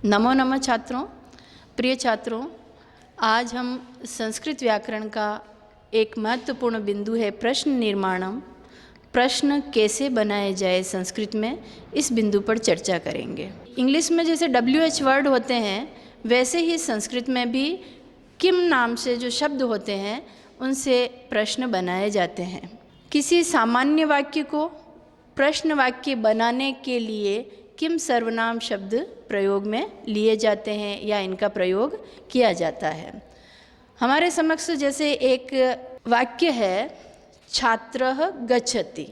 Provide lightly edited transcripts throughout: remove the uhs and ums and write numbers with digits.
नमो नमः छात्रों। प्रिय छात्रों, आज हम संस्कृत व्याकरण का एक महत्वपूर्ण बिंदु है प्रश्न निर्माणम, प्रश्न कैसे बनाए जाए संस्कृत में, इस बिंदु पर चर्चा करेंगे। इंग्लिश में जैसे WH वर्ड होते हैं, वैसे ही संस्कृत में भी किम नाम से जो शब्द होते हैं उनसे प्रश्न बनाए जाते हैं। किसी सामान्य वाक्य को प्रश्न वाक्य बनाने के लिए किम सर्वनाम शब्द प्रयोग में लिए जाते हैं या इनका प्रयोग किया जाता है। हमारे समक्ष जैसे एक वाक्य है छात्रः गच्छति,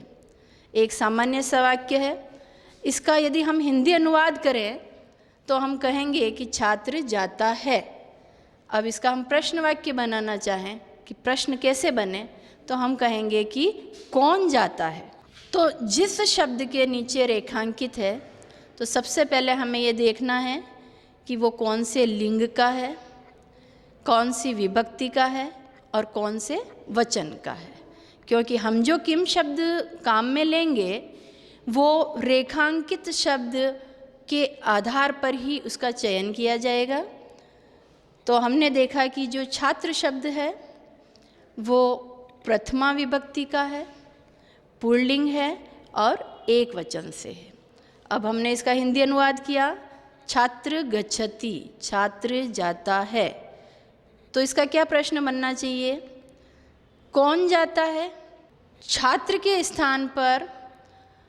एक सामान्य सा वाक्य है। इसका यदि हम हिंदी अनुवाद करें तो हम कहेंगे कि छात्र जाता है। अब इसका हम प्रश्न वाक्य बनाना चाहें कि प्रश्न कैसे बने, तो हम कहेंगे कि कौन जाता है। तो जिस शब्द के नीचे रेखांकित है, तो सबसे पहले हमें ये देखना है कि वो कौन से लिंग का है, कौन सी विभक्ति का है और कौन से वचन का है। क्योंकि हम जो किम शब्द काम में लेंगे वो रेखांकित शब्द के आधार पर ही उसका चयन किया जाएगा। तो हमने देखा कि जो छात्र शब्द है वो प्रथमा विभक्ति का है, पुल्लिंग है और एक वचन से है। अब हमने इसका हिंदी अनुवाद किया, छात्र गच्छति, छात्र जाता है। तो इसका क्या प्रश्न बनना चाहिए? कौन जाता है? छात्र के स्थान पर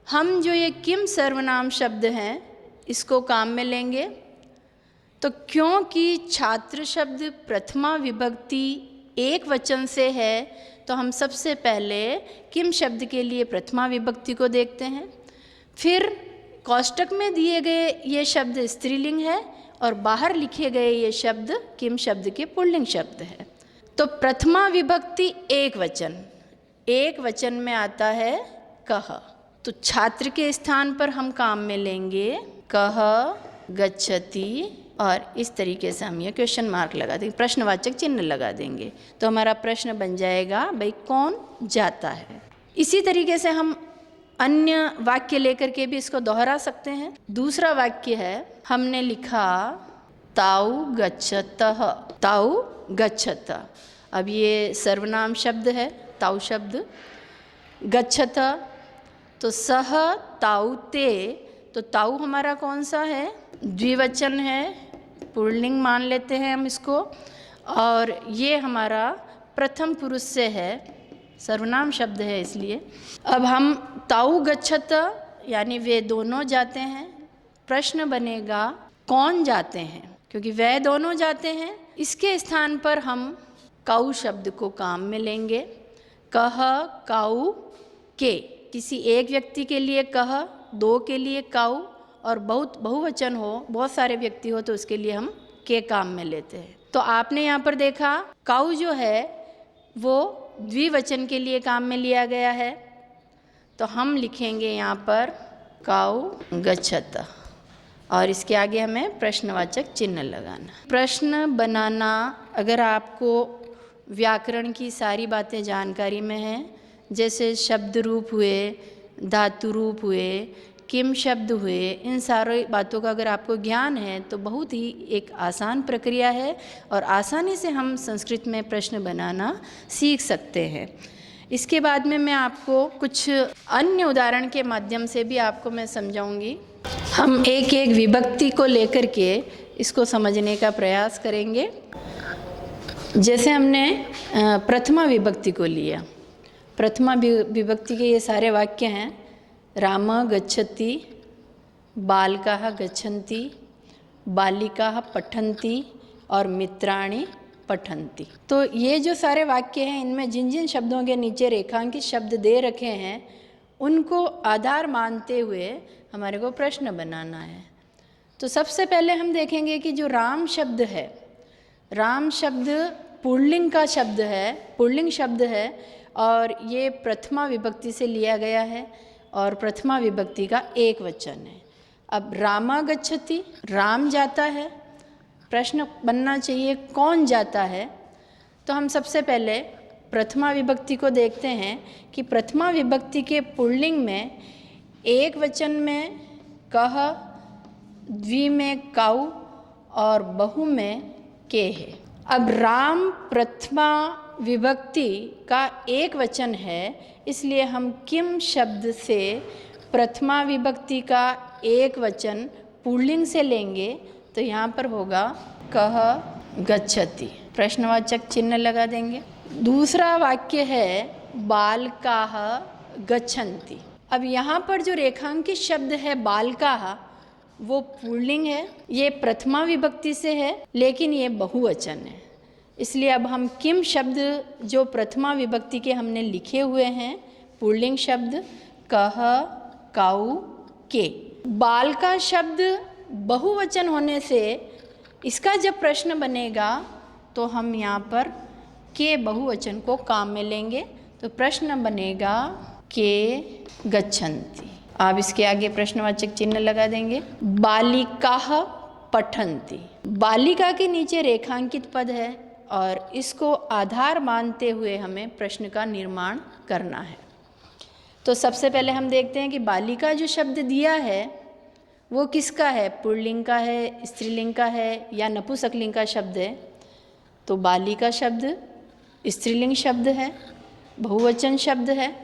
हम जो ये किम सर्वनाम शब्द हैं इसको काम में लेंगे। तो क्योंकि छात्र शब्द प्रथमा विभक्ति एक वचन से है, तो हम सबसे पहले किम शब्द के लिए प्रथमा विभक्ति को देखते हैं। फिर कोष्टक में दिए गए ये शब्द स्त्रीलिंग है और बाहर लिखे गए ये शब्द किम शब्द के पुल्लिंग शब्द है। तो प्रथमा विभक्ति एक वचन में आता है कह। तो छात्र के स्थान पर हम काम में लेंगे कह गच्छति और इस तरीके से हम ये क्वेश्चन मार्क लगा देंगे, प्रश्नवाचक चिन्ह लगा देंगे। तो हमारा प्रश्न बन जाएगा भाई कौन जाता है। इसी तरीके से हम अन्य वाक्य लेकर के भी इसको दोहरा सकते हैं। दूसरा वाक्य है, हमने लिखा ताऊ गच्छतः, ताऊ गच्छत। अब ये सर्वनाम शब्द है ताऊ शब्द, गच्छत तो सह ताऊ ते। तो ताऊ हमारा कौन सा है? द्विवचन है, पुल्लिंग मान लेते हैं हम इसको, और ये हमारा प्रथम पुरुष से है, सर्वनाम शब्द है इसलिए। अब हम ताऊ गच्छत यानी वे दोनों जाते हैं, प्रश्न बनेगा कौन जाते हैं, क्योंकि वे दोनों जाते हैं। इसके स्थान पर हम काऊ शब्द को काम में लेंगे, कह काऊ के। किसी एक व्यक्ति के लिए कह, दो के लिए काऊ, और बहुवचन हो, बहुत सारे व्यक्ति हो तो उसके लिए हम के काम में लेते हैं। तो आपने यहाँ पर देखा काऊ जो है वो द्विवचन के लिए काम में लिया गया है। तो हम लिखेंगे यहाँ पर काऊ गच्छत और इसके आगे हमें प्रश्नवाचक चिन्ह लगाना। प्रश्न बनाना, अगर आपको व्याकरण की सारी बातें जानकारी में हैं, जैसे शब्द रूप हुए, धातु रूप हुए, किम शब्द हुए, इन सारी बातों का अगर आपको ज्ञान है तो बहुत ही एक आसान प्रक्रिया है और आसानी से हम संस्कृत में प्रश्न बनाना सीख सकते हैं। इसके बाद में मैं आपको कुछ अन्य उदाहरण के माध्यम से भी आपको मैं समझाऊंगी। हम एक एक विभक्ति को लेकर के इसको समझने का प्रयास करेंगे। जैसे हमने प्रथमा विभक्ति को लिया, प्रथमा विभक्ति के ये सारे वाक्य हैं, राम गच्छति, बालकाः गच्छन्ति, बालिकाः पठन्ति और मित्राणि पठन्ति। तो ये जो सारे वाक्य हैं, इनमें जिन जिन शब्दों के नीचे रेखांकित शब्द दे रखे हैं उनको आधार मानते हुए हमारे को प्रश्न बनाना है। तो सबसे पहले हम देखेंगे कि जो राम शब्द है, राम शब्द पुल्लिंग का शब्द है, पुल्लिंग शब्द है और ये प्रथमा विभक्ति से लिया गया है और प्रथमा विभक्ति का एक वचन है। अब रामा गच्छति, राम जाता है, प्रश्न बनना चाहिए कौन जाता है। तो हम सबसे पहले प्रथमा विभक्ति को देखते हैं कि प्रथमा विभक्ति के पुल्लिंग में एक वचन में कह, द्वि में काऊ और बहु में के है। अब राम प्रथमा विभक्ति का एक वचन है, इसलिए हम किम शब्द से प्रथमा विभक्ति का एक वचन पुल्लिंग से लेंगे तो यहाँ पर होगा कह गच्छति, प्रश्नवाचक चिन्ह लगा देंगे। दूसरा वाक्य है बालकाः गच्छन्ति। अब यहाँ पर जो रेखांकित शब्द है बालकाः वो पुल्लिंग है, ये प्रथमा विभक्ति से है लेकिन ये बहुवचन है, इसलिए अब हम किम शब्द जो प्रथमा विभक्ति के हमने लिखे हुए हैं पुल्लिंग शब्द कह काऊ के। बाल का शब्द बहुवचन होने से इसका जब प्रश्न बनेगा तो हम यहाँ पर के बहुवचन को काम में लेंगे, तो प्रश्न बनेगा के गच्छन्ति। आप इसके आगे प्रश्नवाचक चिन्ह लगा देंगे। बालिकाः पठन्ति, बालिका के नीचे रेखांकित पद है और इसको आधार मानते हुए हमें प्रश्न का निर्माण करना है। तो सबसे पहले हम देखते हैं कि बालिका जो शब्द दिया है वो किसका है, पुल्लिंग का है, स्त्रीलिंग का है या नपुंसकलिंग का शब्द है। तो बालिका शब्द स्त्रीलिंग शब्द है, बहुवचन शब्द है।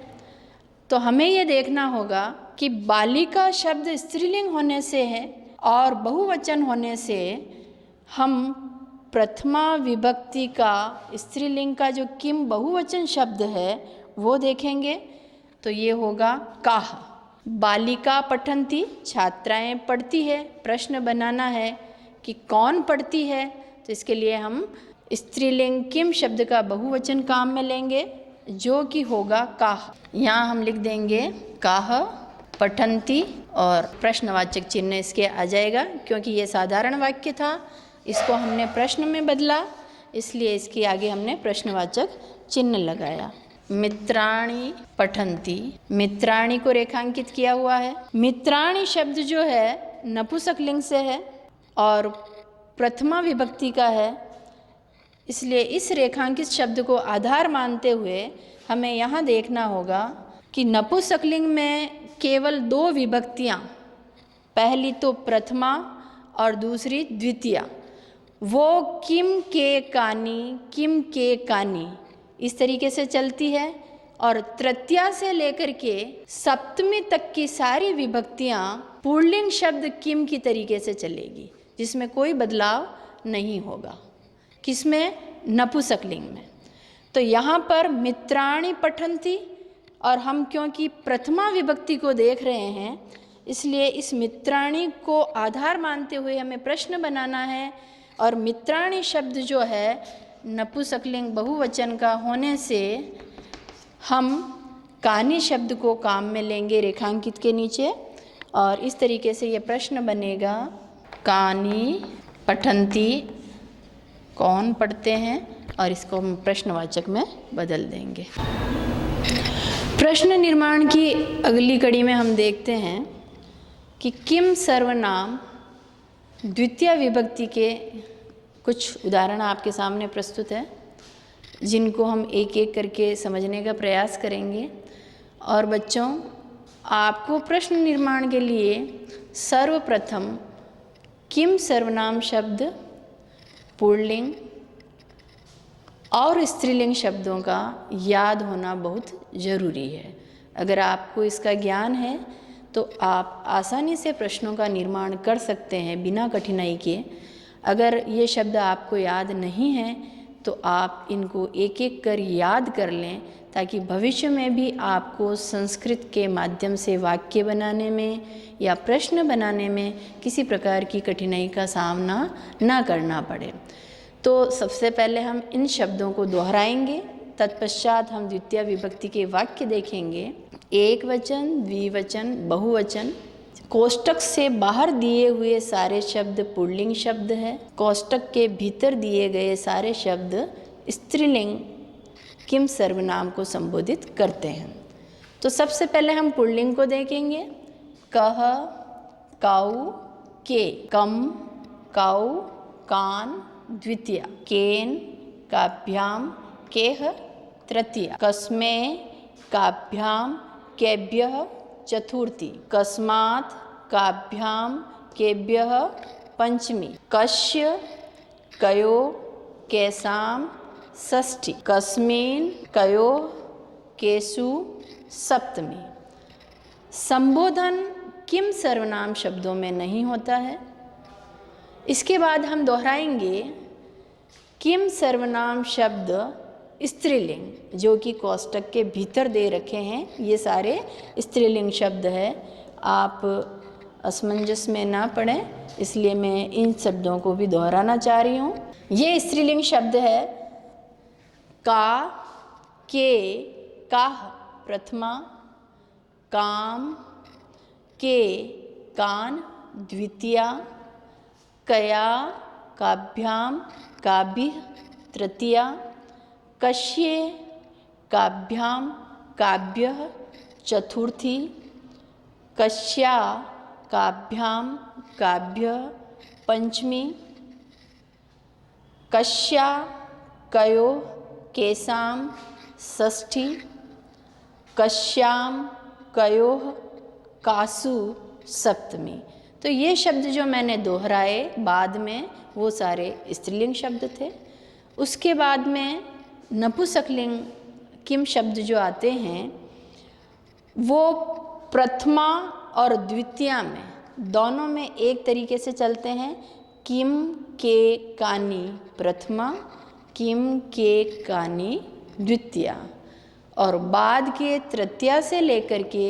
तो हमें ये देखना होगा कि बालिका शब्द स्त्रीलिंग होने से है और बहुवचन होने से हम प्रथमा विभक्ति का स्त्रीलिंग का जो किम बहुवचन शब्द है वो देखेंगे। तो ये होगा काह। बालिका पठन्ति, छात्राएं पढ़ती है, प्रश्न बनाना है कि कौन पढ़ती है, तो इसके लिए हम स्त्रीलिंग किम शब्द का बहुवचन काम में लेंगे जो कि होगा काह। यहाँ हम लिख देंगे काह पठन्ति और प्रश्नवाचक चिन्ह इसके आ जाएगा, क्योंकि ये साधारण वाक्य था, इसको हमने प्रश्न में बदला इसलिए इसके आगे हमने प्रश्नवाचक चिन्ह लगाया। मित्राणि पठन्ति, मित्राणि को रेखांकित किया हुआ है। मित्राणि शब्द जो है नपुंसकलिंग से है और प्रथमा विभक्ति का है, इसलिए इस रेखांकित शब्द को आधार मानते हुए हमें यहाँ देखना होगा कि नपुंसकलिंग में केवल दो विभक्तियाँ, पहली तो प्रथमा और दूसरी द्वितीया, वो किम के कानी, किम के कानी इस तरीके से चलती है और तृतीया से लेकर के सप्तमी तक की सारी विभक्तियाँ पुल्लिंग शब्द किम की तरीके से चलेगी, जिसमें कोई बदलाव नहीं होगा। किसमें? नपुंसकलिंग में। तो यहाँ पर मित्राणि पठन्ति और हम क्योंकि प्रथमा विभक्ति को देख रहे हैं इसलिए इस मित्राणि को आधार मानते हुए हमें प्रश्न बनाना है और मित्राणि शब्द जो है नपुंसकलिंग बहुवचन का होने से हम कानी शब्द को काम में लेंगे रेखांकित के नीचे और इस तरीके से ये प्रश्न बनेगा कानी पठन्ति, कौन पढ़ते हैं, और इसको हम प्रश्नवाचक में बदल देंगे। प्रश्न निर्माण की अगली कड़ी में हम देखते हैं कि किम सर्वनाम द्वितीय विभक्ति के कुछ उदाहरण आपके सामने प्रस्तुत है, जिनको हम एक एक करके समझने का प्रयास करेंगे। और बच्चों, आपको प्रश्न निर्माण के लिए सर्वप्रथम किम सर्वनाम शब्द, पुल्लिंग और स्त्रीलिंग शब्दों का याद होना बहुत ज़रूरी है। अगर आपको इसका ज्ञान है तो आप आसानी से प्रश्नों का निर्माण कर सकते हैं बिना कठिनाई के। अगर ये शब्द आपको याद नहीं है तो आप इनको एक एक कर याद कर लें, ताकि भविष्य में भी आपको संस्कृत के माध्यम से वाक्य बनाने में या प्रश्न बनाने में किसी प्रकार की कठिनाई का सामना ना करना पड़े। तो सबसे पहले हम इन शब्दों को दोहराएंगे, तत्पश्चात हम द्वितीय विभक्ति के वाक्य देखेंगे। एक वचन, द्विवचन, बहुवचन। कोष्टक से बाहर दिए हुए सारे शब्द पुल्लिंग शब्द है, कोष्टक के भीतर दिए गए सारे शब्द स्त्रीलिंग किम सर्वनाम को संबोधित करते हैं। तो सबसे पहले हम पुल्लिंग को देखेंगे। कह, काऊ, के, कम, काऊ, कान द्वितीय, केन काभ्याम, केह तृतीया, कस्मे काभ्याम केभ्यः चतुर्थी, कस्मात् काभ्याम केभ्यः पंचमी। कस्य कयो केषां षष्ठी। कस्मिन् कयो केषु सप्तमी। संबोधन किम सर्वनाम शब्दों में नहीं होता है। इसके बाद हम दोहराएंगे किम सर्वनाम शब्द स्त्रीलिंग, जो कि कोष्टक के भीतर दे रखे हैं। ये सारे स्त्रीलिंग शब्द है, आप असमंजस में ना पड़ें, इसलिए मैं इन शब्दों को भी दोहराना चाह रही हूँ। ये स्त्रीलिंग शब्द है का, के, काह प्रथमा, काम, के, कान द्वितीया, कया काभ्याम काभिः तृतीया, कस्ये काभ्याम काभ्यः चतुर्थी, कस्या काभ्याम काभ्यः पंचमी, कस्या कयो केषां षष्ठी, कस्यां कयोः कासु सप्तमी। तो ये शब्द जो मैंने दोहराए बाद में वो सारे स्त्रीलिंग शब्द थे। उसके बाद में नपुंसकलिंग किम शब्द जो आते हैं वो प्रथमा और द्वितीया में दोनों में एक तरीके से चलते हैं। किम के कानी प्रथमा, किम के कानी द्वितीया, और बाद के तृतीया से लेकर के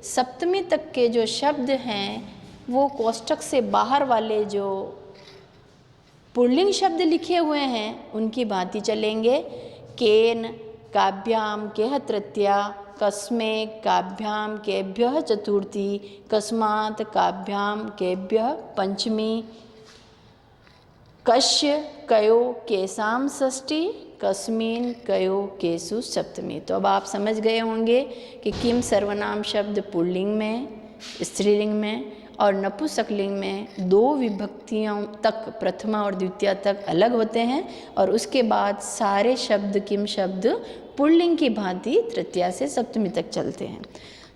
सप्तमी तक के जो शब्द हैं वो कोष्टक से बाहर वाले जो पुल्लिंग शब्द लिखे हुए हैं उनकी भांति चलेंगे। केन काभ्याम केह तृतीया, कस्मे काभ्याम केभ्यः चतुर्थी, कस्मात् काभ्याम केभ्यः पंचमी, कस्य कयो केषां षष्ठी, कस्मिन् कयो केषु सप्तमी। तो अब आप समझ गए होंगे कि किम सर्वनाम शब्द पुल्लिंग में, स्त्रीलिंग में और नपुंसकलिंग में दो विभक्तियों तक, प्रथमा और द्वितीया तक अलग होते हैं, और उसके बाद सारे शब्द किम शब्द पुल्लिंग की भांति तृतीया से सप्तमी तक चलते हैं।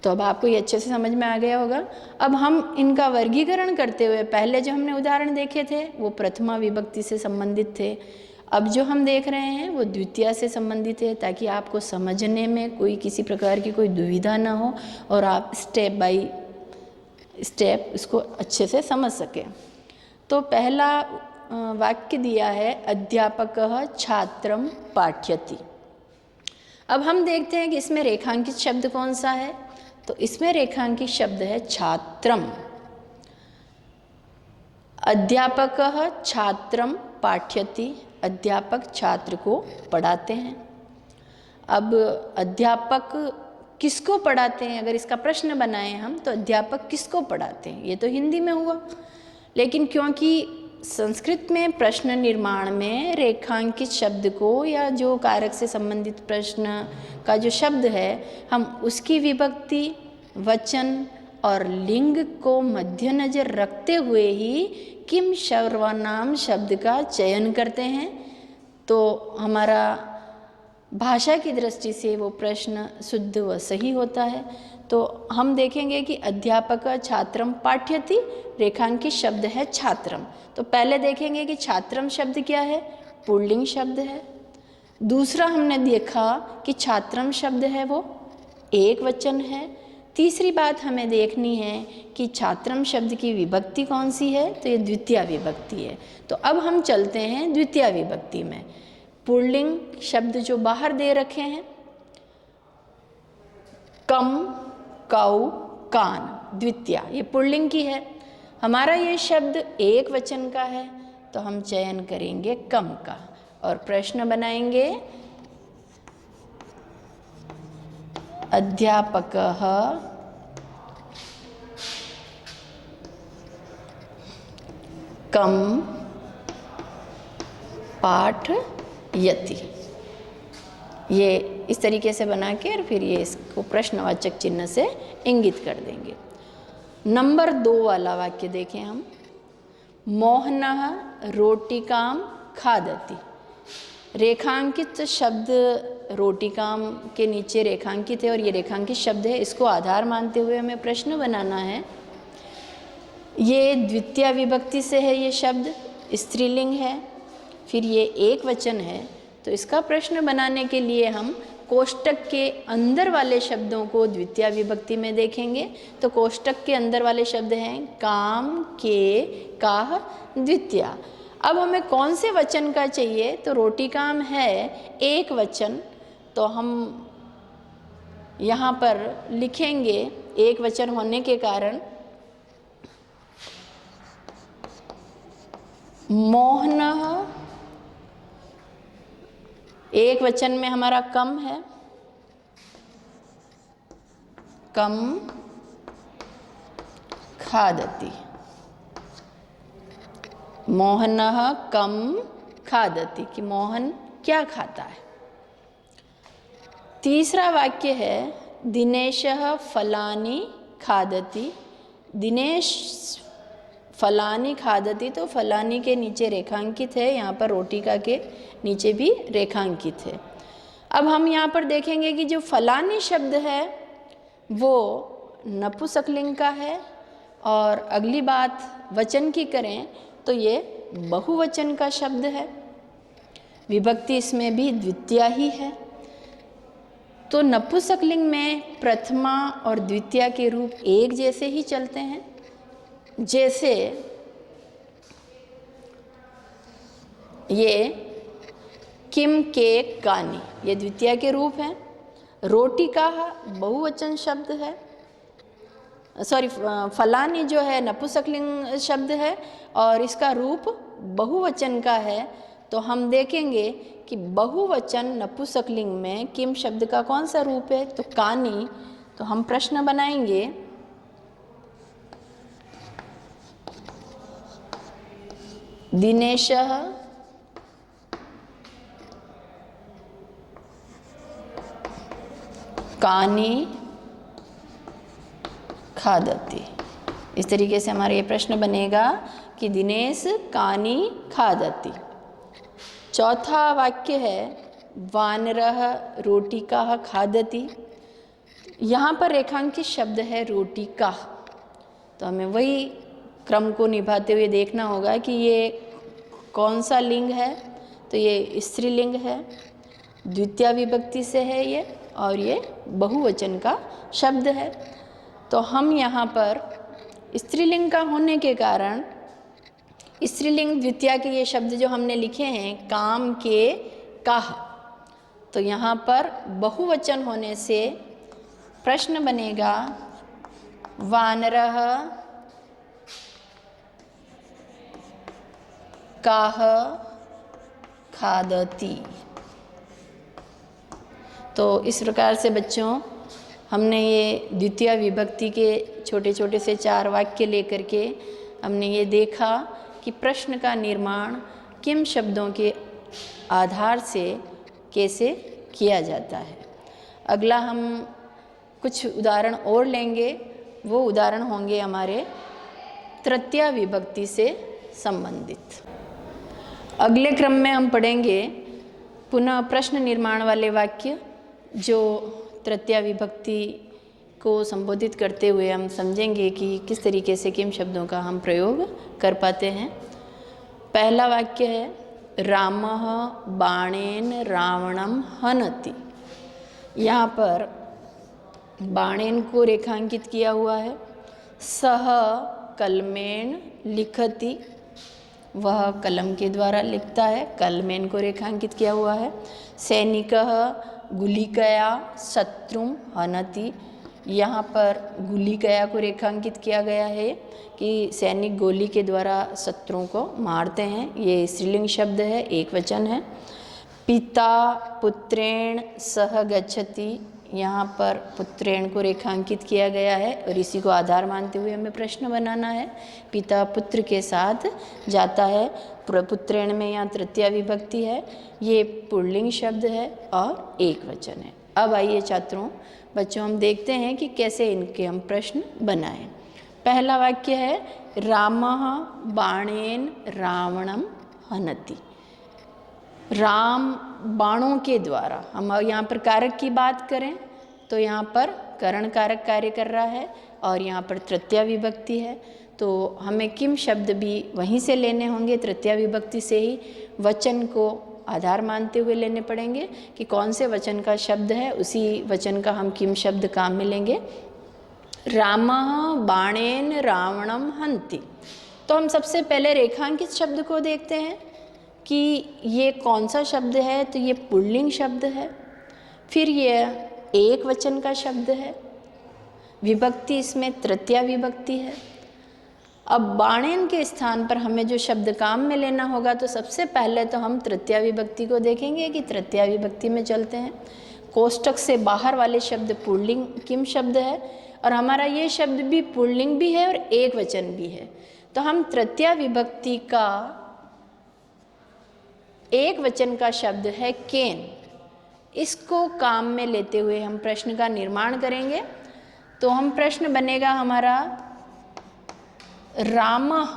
तो अब आपको ये अच्छे से समझ में आ गया होगा। अब हम इनका वर्गीकरण करते हुए, पहले जो हमने उदाहरण देखे थे वो प्रथमा विभक्ति से संबंधित थे, अब जो हम देख रहे हैं वो द्वितीया से संबंधित है, ताकि आपको समझने में कोई किसी प्रकार की कोई दुविधा ना हो और आप स्टेप बाय स्टेप इसको अच्छे से समझ सकें। तो पहला वाक्य दिया है अध्यापकः छात्रं पाठयति। अब हम देखते हैं कि इसमें रेखांकित शब्द कौन सा है। तो इसमें रेखांकित शब्द है छात्रम। अध्यापकः छात्रं पाठयति, अध्यापक छात्र को पढ़ाते हैं। अब अध्यापक किसको पढ़ाते हैं, अगर इसका प्रश्न बनाएं हम तो अध्यापक किसको पढ़ाते हैं, ये तो हिंदी में हुआ, लेकिन क्योंकि संस्कृत में प्रश्न निर्माण में रेखांकित शब्द को या जो कारक से संबंधित प्रश्न का जो शब्द है, हम उसकी विभक्ति, वचन और लिंग को मद्देनजर रखते हुए ही किम सर्वनाम शब्द का चयन करते हैं। तो हमारा भाषा की दृष्टि से वो प्रश्न शुद्ध व सही होता है। तो हम देखेंगे कि अध्यापक छात्रम पाठयति, रेखांकित शब्द है छात्रम। तो पहले देखेंगे कि छात्रम शब्द क्या है, पुल्लिंग शब्द है। दूसरा हमने देखा कि छात्रम शब्द है वो एक वचन है। तीसरी बात हमें देखनी है कि छात्रम शब्द की विभक्ति कौन सी है, तो ये द्वितीया विभक्ति है। तो अब हम चलते हैं द्वितीया विभक्ति में। पुल्लिंग शब्द जो बाहर दे रखे हैं, कम, कौ, कान, द्वितीया, ये पुल्लिंग की है। हमारा ये शब्द एक वचन का है, तो हम चयन करेंगे कम का और प्रश्न बनाएंगे अध्यापकः कम पाठयति। ये इस तरीके से बना के और फिर ये इसको प्रश्नवाचक चिन्ह से इंगित कर देंगे। नंबर 2 वाला वाक्य देखें हम। मोहनः रोटिकां खादति। रेखांकित शब्द रोटिकाम के नीचे रेखांकित है और ये रेखांकित शब्द है, इसको आधार मानते हुए हमें प्रश्न बनाना है। ये द्वितीय विभक्ति से है, ये शब्द स्त्रीलिंग है, फिर ये एक वचन है। तो इसका प्रश्न बनाने के लिए हम कोष्टक के अंदर वाले शब्दों को द्वितीय विभक्ति में देखेंगे। तो कोष्टक के अंदर वाले शब्द हैं काम, के, काह, द्वितीय। अब हमें कौन से वचन का चाहिए? तो रोटी काम है एक वचन, तो हम यहाँ पर लिखेंगे एक वचन होने के कारण मोहनः, एक वचन में हमारा कम है, कम खादति, मोहनः कम खादति, कि मोहन क्या खाता है। तीसरा वाक्य है दिनेशः फलानि खादति, दिनेश फलानी खादती, तो फलानी के नीचे रेखांकित है, यहाँ पर रोटिका के नीचे भी रेखांकित है। अब हम यहाँ पर देखेंगे कि जो फलानी शब्द है वो नपुंसकलिंग का है, और अगली बात वचन की करें तो ये बहुवचन का शब्द है, विभक्ति इसमें भी द्वितीय ही है। तो नपुंसकलिंग में प्रथमा और द्वितीय के रूप एक जैसे ही चलते हैं। जैसे ये किम, के, कानी, ये द्वितीय के रूप हैं। रोटी का बहुवचन शब्द है, सॉरी फलानी जो है नपुंसकलिंग शब्द है और इसका रूप बहुवचन का है। तो हम देखेंगे कि बहुवचन नपुंसकलिंग में किम शब्द का कौन सा रूप है? तो कानी। तो हम प्रश्न बनाएंगे दिनेशः कानी खादति। इस तरीके से हमारा ये प्रश्न बनेगा कि दिनेश कानी खादति। चौथा वाक्य है वानरः रोटिकाः खादति। यहाँ पर रेखांकित शब्द है रोटिका, तो हमें वही क्रम को निभाते हुए देखना होगा कि ये कौन सा लिंग है। तो ये स्त्रीलिंग है, द्वितीय विभक्ति से है ये, और ये बहुवचन का शब्द है। तो हम यहाँ पर स्त्रीलिंग का होने के कारण स्त्रीलिंग द्वितीय के ये शब्द जो हमने लिखे हैं काम, के, काह, तो यहाँ पर बहुवचन होने से प्रश्न बनेगा वानरः काह खादति। तो इस प्रकार से बच्चों हमने ये द्वितीय विभक्ति के छोटे छोटे से 4 वाक्य लेकर के हमने ये देखा कि प्रश्न का निर्माण किन शब्दों के आधार से कैसे किया जाता है। अगला हम कुछ उदाहरण और लेंगे, वो उदाहरण होंगे हमारे तृतीय विभक्ति से संबंधित। अगले क्रम में हम पढ़ेंगे पुनः प्रश्न निर्माण वाले वाक्य, जो तृतीय विभक्ति को संबोधित करते हुए हम समझेंगे कि किस तरीके से किन शब्दों का हम प्रयोग कर पाते हैं। पहला वाक्य है रामः बाणेन रावणं हनति। यहाँ पर बाणेन को रेखांकित किया हुआ है। सह कलमेन लिखति, वह कलम के द्वारा लिखता है, कलमेन को रेखांकित किया हुआ है। सैनिकः गुलिकया शत्रुं हनति, यहाँ पर गुलिकया को रेखांकित किया गया है कि सैनिक गोली के द्वारा शत्रुओं को मारते हैं। ये स्त्रीलिंग शब्द है, एक वचन है। पिता पुत्रेण सह गच्छति, यहाँ पर पुत्रेण को रेखांकित किया गया है और इसी को आधार मानते हुए हमें प्रश्न बनाना है। पिता पुत्र के साथ जाता है, पुत्रेण में यहाँ तृतीय विभक्ति है, ये पुल्लिंग शब्द है और एक वचन है। अब आइए छात्रों बच्चों हम देखते हैं कि कैसे इनके हम प्रश्न बनाएं। पहला वाक्य है रामः बाणेन रावणं हनति। राम बाणों के द्वारा, हम यहाँ पर कारक की बात करें तो यहाँ पर करण कारक कार्य कर रहा है और यहाँ पर तृतीय विभक्ति है। तो हमें किम शब्द भी वहीं से लेने होंगे, तृतीया विभक्ति से ही वचन को आधार मानते हुए लेने पड़ेंगे कि कौन से वचन का शब्द है, उसी वचन का हम किम शब्द काम में लेंगे। रामः बाणेन रावणम हन्ति। तो हम सबसे पहले रेखांकित शब्द को देखते हैं कि ये कौन सा शब्द है। तो ये पुल्लिंग शब्द है, फिर ये एक वचन का शब्द है, विभक्ति इसमें तृतीया विभक्ति है। अब बाणेन के स्थान पर हमें जो शब्द काम में लेना होगा, तो सबसे पहले तो हम तृतीया विभक्ति को देखेंगे कि तृतीया विभक्ति में चलते हैं। कोष्टक से बाहर वाले शब्द पुल्लिंग किम शब्द है, और हमारा ये शब्द भी पुल्लिंग भी है और एक वचन भी है। तो हम तृतीया विभक्ति का एक वचन का शब्द है केन, इसको काम में लेते हुए हम प्रश्न का निर्माण करेंगे। तो हम प्रश्न बनेगा हमारा रामः,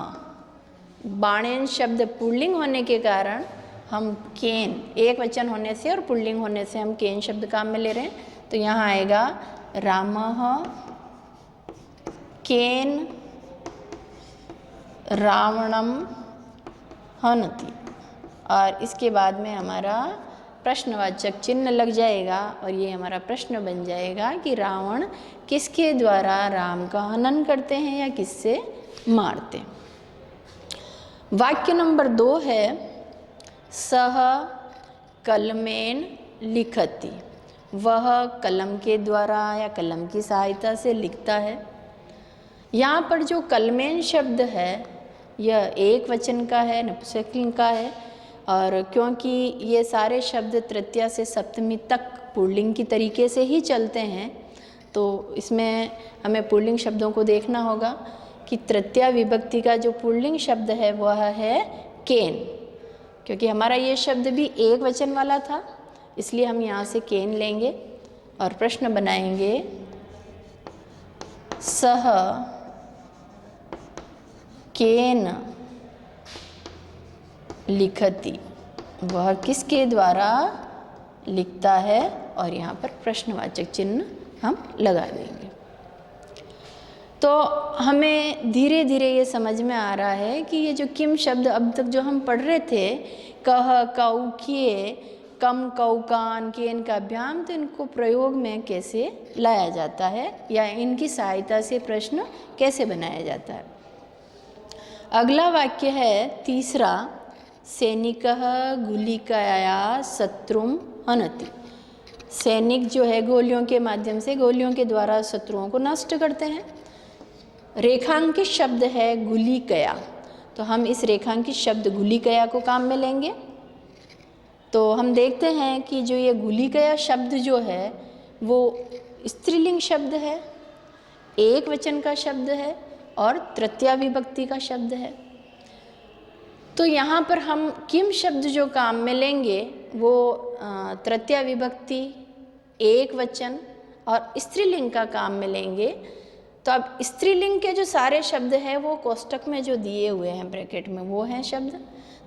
बाणेन शब्द पुल्लिंग होने के कारण हम केन, एक वचन होने से और पुल्लिंग होने से हम केन शब्द काम में ले रहे हैं। तो यहाँ आएगा रामः केन रावणम हनति, और इसके बाद में हमारा प्रश्नवाचक चिन्ह लग जाएगा और ये हमारा प्रश्न बन जाएगा कि रावण किसके द्वारा राम का हनन करते हैं या किससे मारते हैं। वाक्य नंबर 2 है सह कलमेन लिखति, वह कलम के द्वारा या कलम की सहायता से लिखता है। यहाँ पर जो कलमेन शब्द है यह एक वचन का है, नपुंसकलिंग का है, और क्योंकि ये सारे शब्द तृतीया से सप्तमी तक पुल्लिंग की तरीके से ही चलते हैं, तो इसमें हमें पुल्लिंग शब्दों को देखना होगा कि तृतीया विभक्ति का जो पुल्लिंग शब्द है वह है केन। क्योंकि हमारा ये शब्द भी एक वचन वाला था, इसलिए हम यहाँ से केन लेंगे और प्रश्न बनाएंगे सह केन लिखति, वह किसके द्वारा लिखता है, और यहाँ पर प्रश्नवाचक चिन्ह हम लगा देंगे। तो हमें धीरे धीरे ये समझ में आ रहा है कि ये जो किम शब्द अब तक जो हम पढ़ रहे थे, कह कौ किए कम कौ कान केन का अभ्याम, तो इनको प्रयोग में कैसे लाया जाता है या इनकी सहायता से प्रश्न कैसे बनाया जाता है। अगला वाक्य है तीसरा, सैनिकः गुलिकया शत्रुम हनति। सैनिक जो है गोलियों के माध्यम से, गोलियों के द्वारा शत्रुओं को नष्ट करते हैं। रेखांकित शब्द है गुलिकया, तो हम इस रेखांकित शब्द गुलिकया को काम में लेंगे। तो हम देखते हैं कि जो ये गुलिकया शब्द जो है वो स्त्रीलिंग शब्द है, एक वचन का शब्द है और तृतीया विभक्ति का शब्द है। तो यहाँ पर हम किम शब्द जो काम में लेंगे वो तृतीया विभक्ति, एक वचन और स्त्रीलिंग का काम में लेंगे। तो अब स्त्रीलिंग के जो सारे शब्द हैं वो कोष्टक में जो दिए हुए हैं ब्रैकेट में वो हैं शब्द।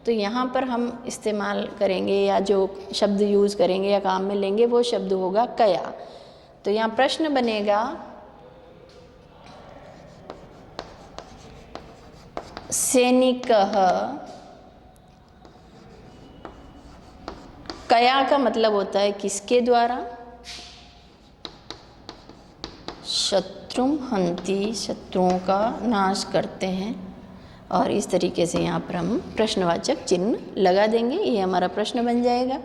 तो यहाँ पर हम इस्तेमाल करेंगे या जो शब्द यूज़ करेंगे या काम में लेंगे वो शब्द होगा कया। तो यहाँ प्रश्न बनेगा सैनिकः, कया का मतलब होता है किसके द्वारा, शत्रुम हन्ति, शत्रुओं का नाश करते हैं। और इस तरीके से यहाँ पर हम प्रश्नवाचक चिन्ह लगा देंगे, ये हमारा प्रश्न बन जाएगा।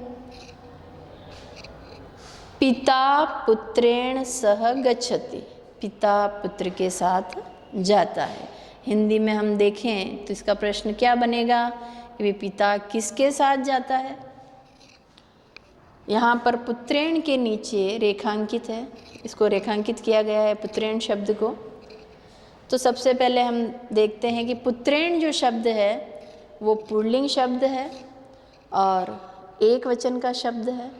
पिता पुत्रेण सह गच्छति, पिता पुत्र के साथ जाता है। हिंदी में हम देखें तो इसका प्रश्न क्या बनेगा कि पिता किसके साथ जाता है। यहाँ पर पुत्रेण के नीचे रेखांकित है, इसको रेखांकित किया गया है पुत्रेण शब्द को। तो सबसे पहले हम देखते हैं कि पुत्रेण जो शब्द है वो पुल्लिंग शब्द है और एक वचन का शब्द है।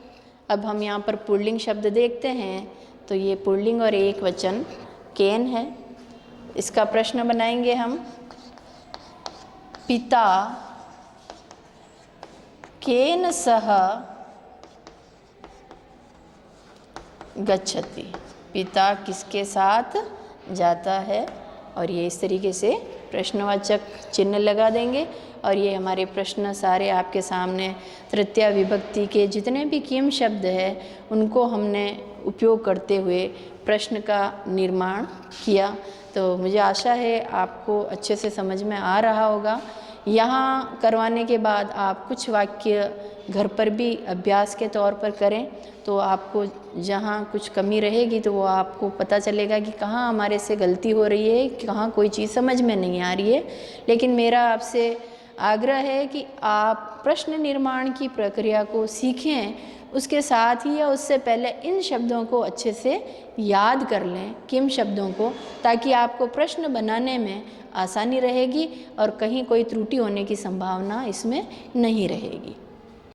अब हम यहाँ पर पुल्लिंग शब्द देखते हैं तो ये पुल्लिंग और एक वचन केन है। इसका प्रश्न बनाएंगे हम, पिता केन सह गच्छति, पिता किसके साथ जाता है, और ये इस तरीके से प्रश्नवाचक चिन्ह लगा देंगे और ये हमारे प्रश्न सारे आपके सामने तृतीया विभक्ति के जितने भी किम शब्द है उनको हमने उपयोग करते हुए प्रश्न का निर्माण किया। तो मुझे आशा है आपको अच्छे से समझ में आ रहा होगा। यहाँ करवाने के बाद आप कुछ वाक्य घर पर भी अभ्यास के तौर पर करें, तो आपको जहाँ कुछ कमी रहेगी तो वो आपको पता चलेगा कि कहाँ हमारे से गलती हो रही है, कहाँ कोई चीज़ समझ में नहीं आ रही है। लेकिन मेरा आपसे आग्रह है कि आप प्रश्न निर्माण की प्रक्रिया को सीखें, उसके साथ ही या उससे पहले इन शब्दों को अच्छे से याद कर लें, किम शब्दों को, ताकि आपको प्रश्न बनाने में आसानी रहेगी और कहीं कोई त्रुटि होने की संभावना इसमें नहीं रहेगी।